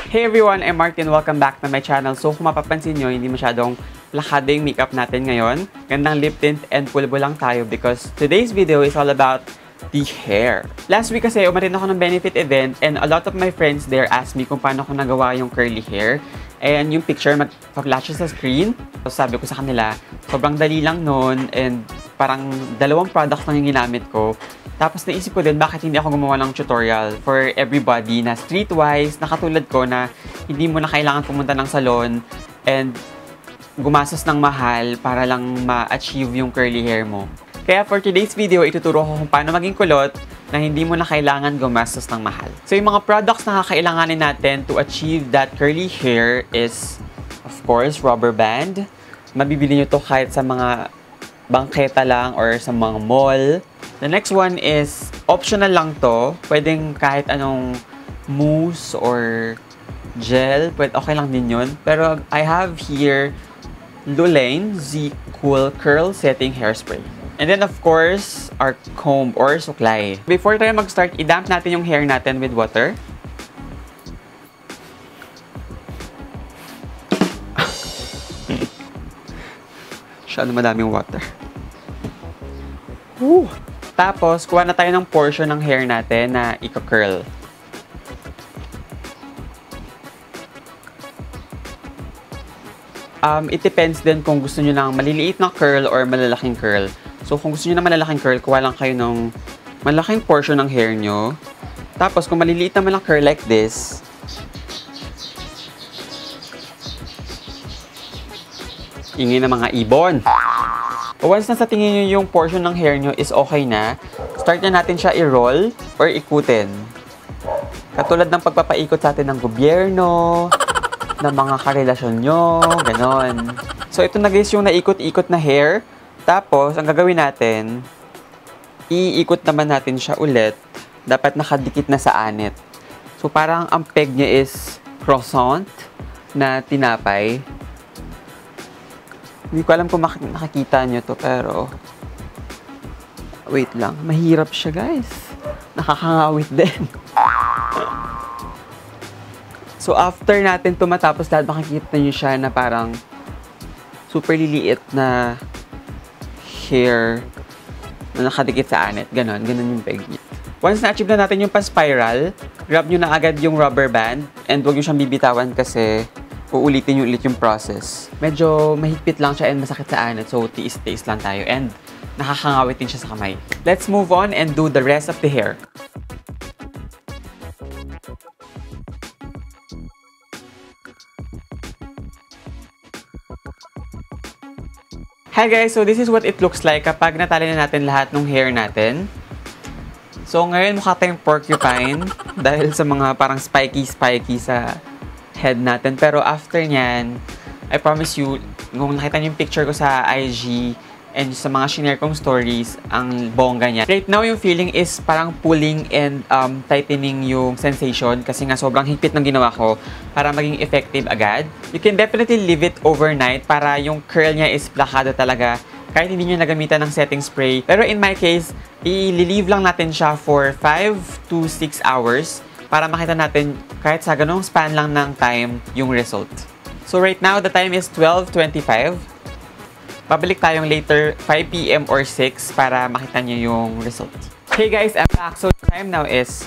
Hey everyone, I'm Martin. Welcome back to my channel. So kung mapapansin nyo, hindi masyadong lakado yung makeup natin ngayon. Gandang lip tint and pulbo lang tayo because today's video is all about the hair. Last week kasi umatin ako ng benefit event and a lot of my friends there asked me kung paano ko nagawa yung curly hair. And yung picture mag-flash sa screen. So sabi ko sa kanila, sobrang dali lang nun and parang dalawang products lang yung ginamit ko. Tapos naisip ko din bakit hindi ako gumawa ng tutorial for everybody na streetwise, na katulad ko na hindi mo na kailangan pumunta ng salon and gumastos ng mahal para lang ma-achieve yung curly hair mo. Kaya for today's video, ituturo ko kung paano maging kulot na hindi mo na kailangan gumastos ng mahal. So yung mga products na kakailanganin natin to achieve that curly hair is, of course, rubber band. Mabibili nyo to kahit sa mga bangketa lang or sa mga mall. The next one is, optional lang to. Pwedeng kahit anong mousse or gel. Okay lang din yun. Pero I have here Lulaine Z Cool Curl Setting Hairspray. And then of course, our comb or suklay. Before tayo mag-start, i-damp natin yung hair natin with water. Masyado madaming water. Woo! Tapos, kuha na tayo ng portion ng hair natin na i-curl. It depends din kung gusto nyo ng maliliit na curl or malalaking curl. So, kung gusto nyo ng malalaking curl, kuha lang kayo ng malaking portion ng hair nyo. Tapos, kung maliliit naman ang curl like this, ingay ng mga ibon. Once na sa tingin nyo yung portion ng hair nyo is okay na, start na natin siya i-roll or ikutin. Katulad ng pagpapaikot sa atin ng gobyerno, ng mga karelasyon nyo, ganon. So ito na guys yung naikot-ikot na hair. Tapos, ang gagawin natin, iikot naman natin siya ulit. Dapat nakadikit na sa anit. So parang ang peg niya is croissant na tinapay. Hindi ko alam kung nakakita nyo to, pero wait lang. Mahirap siya, guys. Nakakangawit din. So, after natin ito matapos lahat, makikita nyo siya na parang super liliit na hair na nakadikit sa anit. Ganon yung peg niya. Once na-achieve na natin yung pa-spiral, grab nyo na agad yung rubber band and huwag nyo siyang bibitawan kasi uulitin nyo ulit yung process. Medyo mahigpit lang siya and masakit sa anit. So, tiis-tiis lang tayo. And nakakangawit din siya sa kamay. Let's move on and do the rest of the hair. Hi guys! So, this is what it looks like kapag natali na natin lahat ng hair natin. So, ngayon mukha tayong porcupine dahil sa mga parang spiky sa head natin. Pero after nyan, I promise you, kung nakita niyo yung picture ko sa IG and sa mga shinare kong stories, ang bongga niya. Right now, yung feeling is parang pulling and tightening yung sensation kasi nga sobrang higpit ng ginawa ko para maging effective agad. You can definitely leave it overnight para yung curl niya is plakado talaga kahit hindi nyo nagamitan ng setting spray. Pero in my case, i-leave lang natin siya for 5 to 6 hours para makita natin kahit sa ganung span lang ng time yung result. So right now, the time is 12:25. Babalik tayong later 5 PM or 6 para makita nyo yung result. Hey guys, I'm back. So the time now is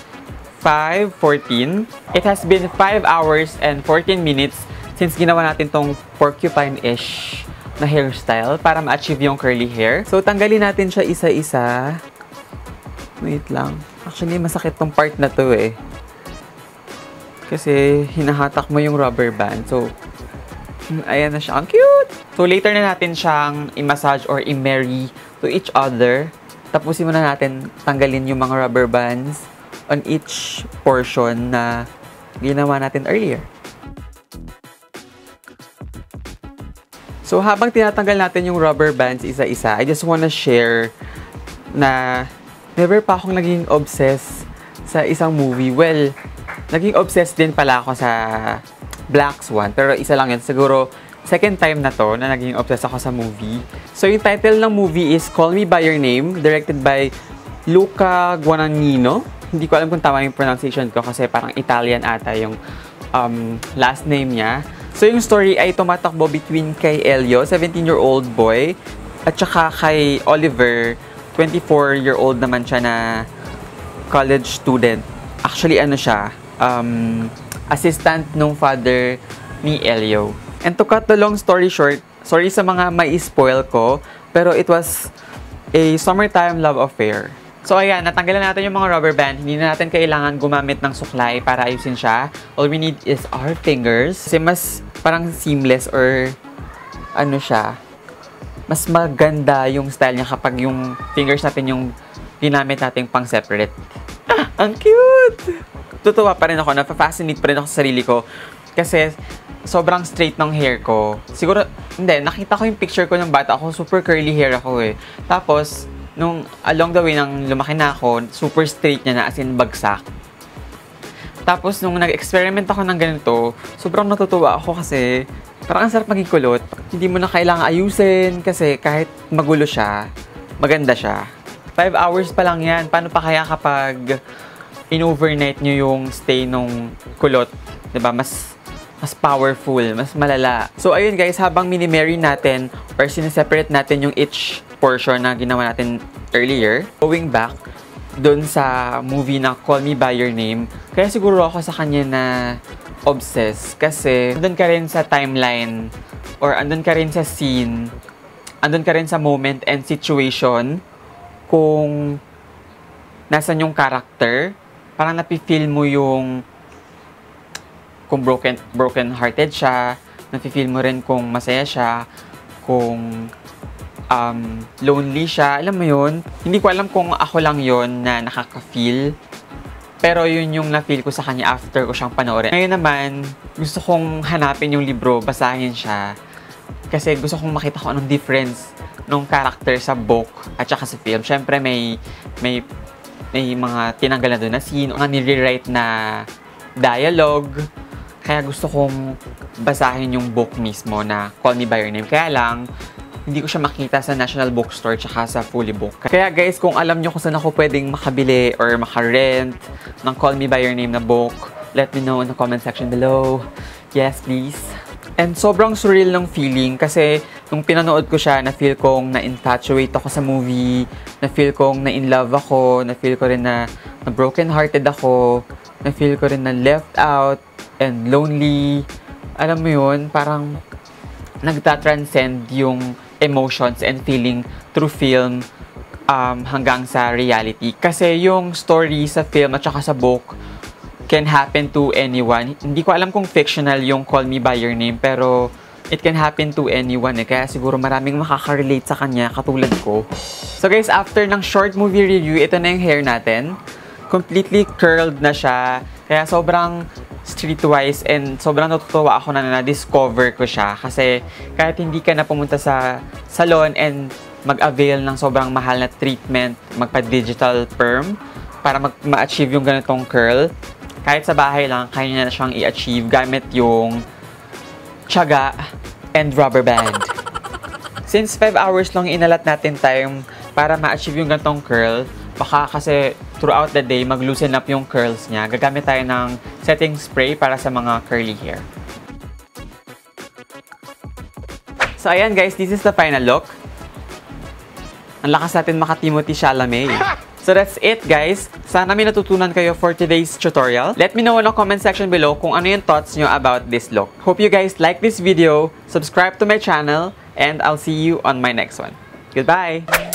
5:14. It has been 5 hours and 14 minutes since ginawa natin tong porcupine-ish na hairstyle para ma-achieve yung curly hair. So tanggalin natin siya isa-isa. Wait lang. Actually, masakit tong part na to eh. Kasi hinahatak mo yung rubber band. So, ayan na siya. Ang cute! So, later na natin siyang i-massage or i-marry to each other. Tapusin muna natin tanggalin yung mga rubber bands on each portion na ginawa natin earlier. So, habang tinatanggal natin yung rubber bands isa-isa, I just wanna share na never pa akong naging obsessed sa isang movie. Well, naging obsessed din pala ako sa Black Swan. Pero isa lang yun. Siguro, second time na to na naging obsessed ako sa movie. So, yung title ng movie is Call Me By Your Name, directed by Luca Guadagnino. Hindi ko alam kung tama yung pronunciation ko kasi parang Italian ata yung last name niya. So, yung story ay tumatakbo between kay Elio, 17-year-old boy, at saka kay Oliver, 24-year-old naman siya na college student. Actually, ano siya, assistant nung father ni Elio. And to cut the long story short, sorry sa mga may spoil ko, pero it was a summertime love affair. So ayan, natanggalan natin yung mga rubber band. Hindi na natin kailangan gumamit ng suklay para ayusin siya. All we need is our fingers. Kasi mas parang seamless or ano siya, mas maganda yung style niya kapag yung fingers natin yung ginamit natin pang separate. Ang cute! Tutuwa pa rin ako, napafascinate pa rin ako sa sarili ko. Kasi sobrang straight ng hair ko. Siguro, hindi, nakita ko yung picture ko ng bata ako, super curly hair ako eh. Tapos, nung along the way nang lumaki na ako, super straight niya na, as in bagsak. Tapos, nung nag-experiment ako ng ganito, sobrang natutuwa ako kasi parang ang sarap maging kulot. Hindi mo na kailangan ayusin kasi kahit magulo siya, maganda siya. 5 hours pa lang yan. Paano pa kaya kapag in-overnight nyo yung stay nung kulot? Diba? Mas powerful, mas malala. So, ayun guys, habang mini-marry natin or sineseparate natin yung each portion na ginawa natin earlier, going back dun sa movie na Call Me By Your Name, kaya siguro ako sa kanya na obsessed kasi andun ka rin sa timeline or andun ka rin sa scene, andun ka rin sa moment and situation kung nasan yung character, parang napi-feel mo yung kung broken-hearted siya, napi-feel mo rin kung masaya siya, kung lonely siya. Alam mo yun? Hindi ko alam kung ako lang yun na nakaka-feel. Pero yun yung na-feel ko sa kanya after ko siyang panoorin. Ngayon naman, gusto kong hanapin yung libro, basahin siya. Kasi gusto kong makita kung anong difference ng character sa book at saka sa film. Siyempre, may mga tinanggal na doon na scene, mga nire-write na dialogue. Kaya gusto kong basahin yung book mismo na Call Me By Your Name. Kaya lang, hindi ko siya makita sa National Bookstore tsaka sa Fully Book. Kaya guys, kung alam nyo kung saan ako pwedeng makabili or makarent ng Call Me By Your Name na book, let me know in the comment section below. Yes, please. And sobrang surreal ng feeling kasi nung pinanood ko siya, na-feel kong na-infatuate ako sa movie, na-feel kong na-in-love ako, na-feel ko rin na broken-hearted ako, na-feel ko rin na left out and lonely. Alam mo yun, parang nagta-transcend yung emotions and feeling through film hanggang sa reality. Kasi yung story sa film at saka sa book can happen to anyone. Hindi ko alam kung fictional yung Call Me By Your Name, pero it can happen to anyone eh. Kaya siguro maraming makaka-relate sa kanya, katulad ko. So guys, after ng short movie review, ito na yung hair natin. Completely curled na siya. Kaya sobrang streetwise and sobrang natutuwa ako na na-discover ko siya. Kasi kahit hindi ka na pumunta sa salon and mag-avail ng sobrang mahal na treatment, magpa-digital perm para ma-achieve yung ganitong curl, kahit sa bahay lang, kaya na siyang i-achieve gamit yung tiyaga and rubber band. Since 5 hours lang inalat natin time para ma-achieve yung ganitong curl, baka kasi throughout the day, mag-loosen up yung curls niya. Gagamit tayo ng setting spray para sa mga curly hair. So ayan guys, this is the final look. Ang lakas natin maka-Timothy Chalamet. So that's it guys. Sana may natutunan kayo for today's tutorial. Let me know in the comment section below kung ano yung thoughts nyo about this look. Hope you guys like this video, subscribe to my channel, and I'll see you on my next one. Goodbye!